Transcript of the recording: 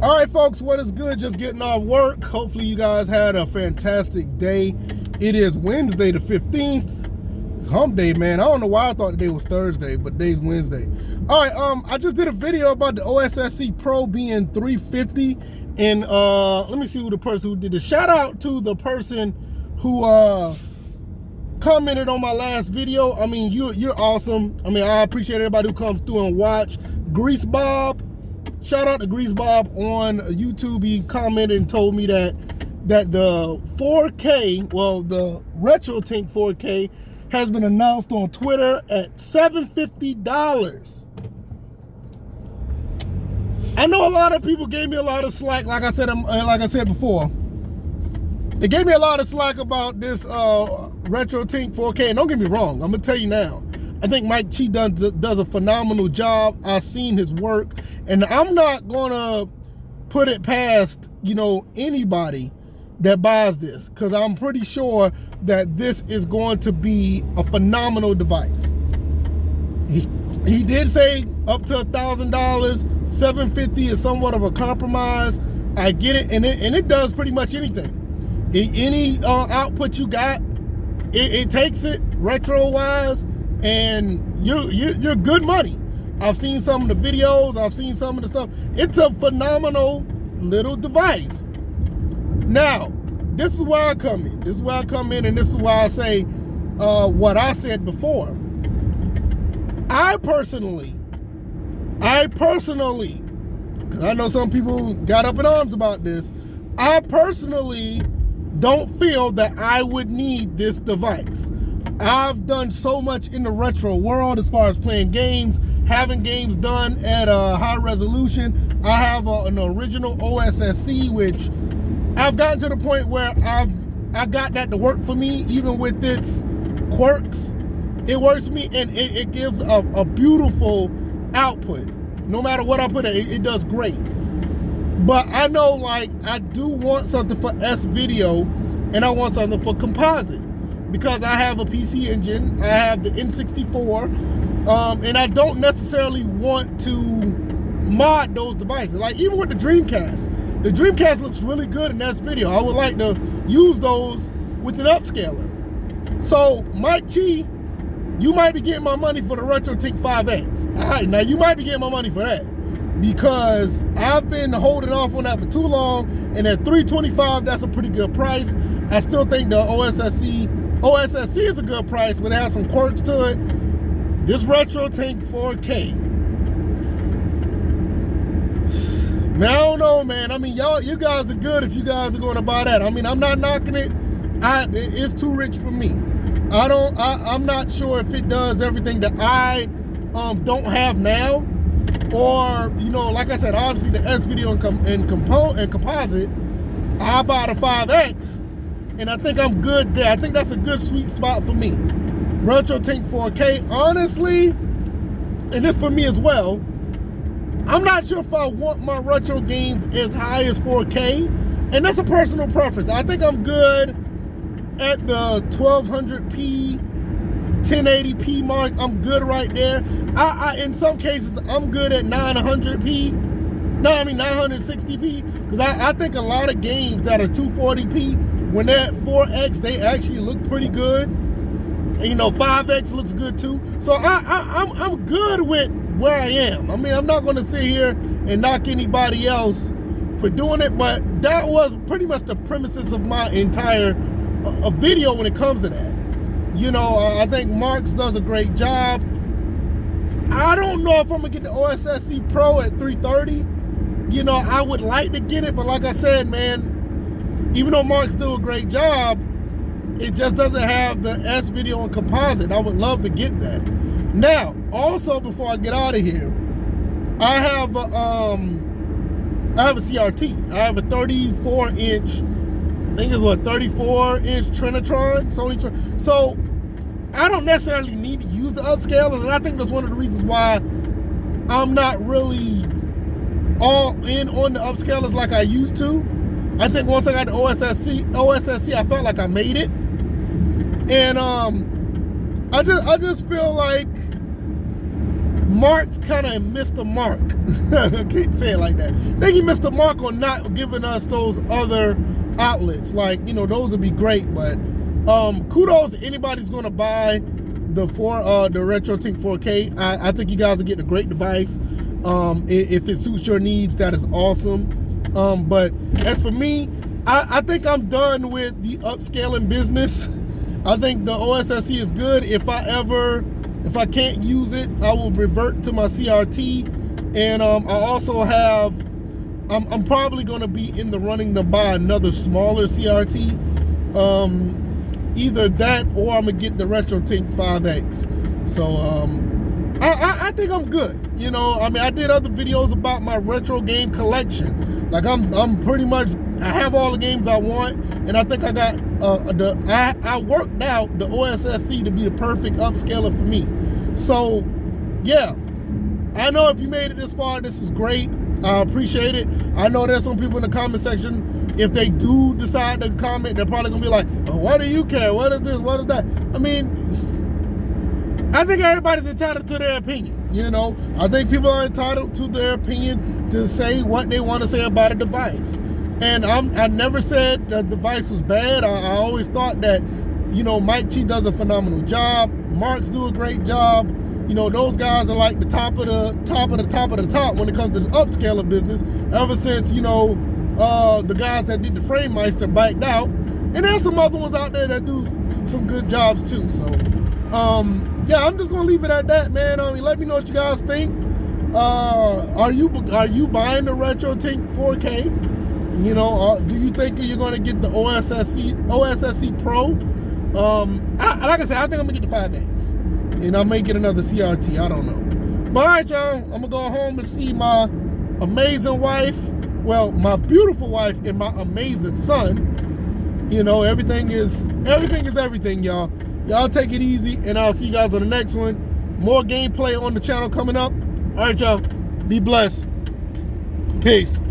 All right, folks, what is good? Just getting off work. Hopefully you guys had a fantastic day. It is Wednesday the 15th. It's hump day, man. I don't know why I thought today was Thursday, but today's Wednesday. All right, I just did a video about the OSSC Pro being $350, and let me see who the person who did it. Shout out to the person who commented on my last video. I mean, you're awesome. I mean, I appreciate everybody who comes through and watch. Grease Bob. Shout out to Grease Bob on YouTube. He commented and told me that the 4K, well, the RetroTink-4K has been announced on Twitter at $750. I know a lot of people gave me a lot of slack, like I said before. They gave me a lot of slack about this RetroTink-4K, and don't get me wrong, I'm gonna tell you now. I think Mike Chi does a phenomenal job. I've seen his work, and I'm not gonna put it past, anybody that buys this, because I'm pretty sure that this is going to be a phenomenal device. He did say up to $1,000, $750 is somewhat of a compromise. I get it, and it does pretty much anything. Any output you got, it takes it retro-wise, and you're good money. I've seen some of the videos, I've seen some of the stuff. It's a phenomenal little device. Now, this is where I come in. This is where I come in, and this is why I say what I said before. I personally, because I know some people got up in arms about this, I personally don't feel that I would need this device. I've done so much in the retro world as far as playing games, having games done at a high resolution. I have an original OSSC, which I've gotten to the point where I got that to work for me, even with its quirks. It works for me, and it gives a beautiful output. No matter what I put in, it does great. But I know, like, I do want something for S-Video, and I want something for composite, because I have a PC engine, I have the N64, and I don't necessarily want to mod those devices. Like, even with the Dreamcast looks really good in S-Video. I would like to use those with an upscaler. So, Mike Chi, you might be getting my money for the RetroTink-5X. All right, now you might be getting my money for that, because I've been holding off on that for too long, and at $325, that's a pretty good price. I still think the OSSC is a good price, but it has some quirks to it. This RetroTink-4K, man, I don't know, man. I mean, you guys are good if you guys are going to buy that. I mean, I'm not knocking it. It's too rich for me. I'm not sure if it does everything that I don't have now. Or, like I said, obviously the S-Video and composite, I bought a 5X, and I think I'm good there. I think that's a good sweet spot for me. RetroTink-4K, honestly, and this for me as well, I'm not sure if I want my retro games as high as 4K, and that's a personal preference. I think I'm good at the 1200p, 1080p mark. I'm good right there. I in some cases, I'm good at 960p, because I think a lot of games that are 240p, when they're at 4X, they actually look pretty good. And 5X looks good too. So I'm good with where I am. I mean, I'm not going to sit here and knock anybody else for doing it, but that was pretty much the premises of my entire video when it comes to that. I think Marks does a great job. I don't know if I'm gonna get the OSSC Pro at $330. I would like to get it, but like I said, man, even though Marks do a great job, it just doesn't have the S-Video and composite. I would love to get that. Now, also, before I get out of here, I have a CRT. I have a 34-inch, I think it's 34-inch Trinitron, Sony Trinitron. So I don't necessarily need to use the upscalers, and I think that's one of the reasons why I'm not really all in on the upscalers like I used to. I think once I got the OSSC, I felt like I made it. And I just feel like Mark's kind of missed the mark. I can't say it like that. I think he missed the mark on not giving us those other outlets. Like, you know, those would be great, but kudos to anybody who's going to buy the RetroTink-4K. I think you guys are getting a great device. If it suits your needs, that is awesome. But as for me, I think I'm done with the upscaling business. I think the OSSC is good. If I can't use it, I will revert to my CRT. And I also have, I'm probably going to be in the running to buy another smaller CRT. Either that or I'm gonna get the RetroTink-5X. So I think I'm good. You know, I mean, I did other videos about my retro game collection. Like I'm pretty much, I have all the games I want, and I think I got I worked out the OSSC to be the perfect upscaler for me. So yeah, I know if you made it this far, this is great. I appreciate it. I know there's some people in the comment section, if they do decide to comment, they're probably gonna be like, oh, what do you care? What is this? What is that? I mean, I think everybody's entitled to their opinion. You know, I think people are entitled to their opinion to say what they want to say about a device. And I never said the device was bad. I always thought that, you know, Mike Chi does a phenomenal job. Marks do a great job. You know, those guys are like the top of the top when it comes to the upscaler business. Ever since, you know, the guys that did the Frame Meister backed out. And there's some other ones out there that do some good jobs too. So, yeah, I'm just gonna leave it at that, man. I mean, let me know what you guys think. Are you buying the RetroTink-4K? And, you know, do you think you're gonna get the OSSC Pro? Like I said, I think I'm gonna get the 5X. And I may get another CRT, I don't know. But all right, y'all, I'm gonna go home and see my amazing wife, well, my beautiful wife and my amazing son. You know, everything is everything, y'all. Y'all take it easy, and I'll see you guys on the next one. More gameplay on the channel coming up. All right, y'all, be blessed. Peace.